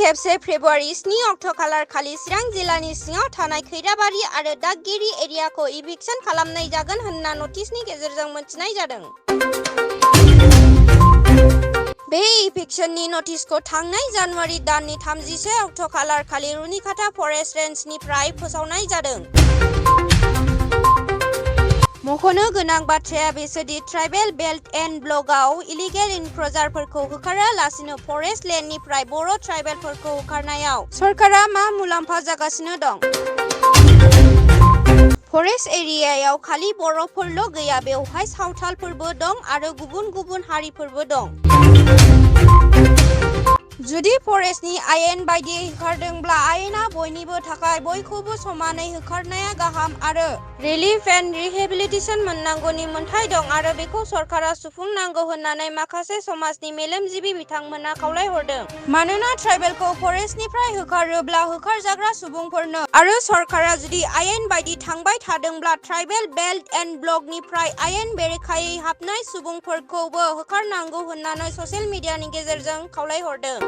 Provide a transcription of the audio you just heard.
खेबसे फेब्रुवारि 7 अक्ट' खालार खालि चिरां जिल्लानि सिङाव थानाय कोराइबारि आरो दागगारि एरियाखौ इभिक्सन खालामनाय जागोन होनना नटिसनि गेजेरजों मिथिनाय जादों। बे इभिक्सननि नटिसखौ थांनाय जानुवारि दाननि 31 अक्ट' खालार खालि रुनिकाटा फरेस्ट रेन्जनिफ्राय फोसावनाय जादों। मख'नो गोनां बाथ्राया बेसोदि ट्राइबेल बेल्ट एन्ड ब्लकआव इलिगेल इनक्रोचारफोरखौ होखारालासिनो फरेस्ट लेन्डनिफ्राय बर' ट्राइबेलफोरखौ होखारनायाव सरकारा मा मुलाम्फा जागासिनो दं? फरेस्ट एरियायाव खालि बर'फोरल' गैया, बेवहाय सावथालफोरबो दं आरो गुबुन गुबुन हारिफोरबो दं। जुदि फरेस्टनि आयेन बायदियै होखारदोंब्ला आयेना बयनिबो थाखाय बयखौबो समानै होखारनाया गाहाम आरो रिलिफ एन्ड रिहेबिलिटेसन मोननांगौनि मोन्थाइ दं आरो बेखौ सरकारा सुफुंनांगौ होननानै माखासे समाजनि मेलेमजिबि बिथांमोना खावलायहरदों। मानोना ट्राइबेलखौ फरेस्टनिफ्राय होखारोब्ला होखारजाग्रा सुबुंफोरनो आरो सरकारा जुदि आयेन बायदि थांबाय थादोंब्ला ट्राइबेल बेल्ट एन्ड ब्लकनिफ्राय आयेन बेरेखायै हाबनाय सुबुंफोरखौबो होखारनांगौ होननानै ससियेल मिडियानि गेजेरजों खावलायहरदों।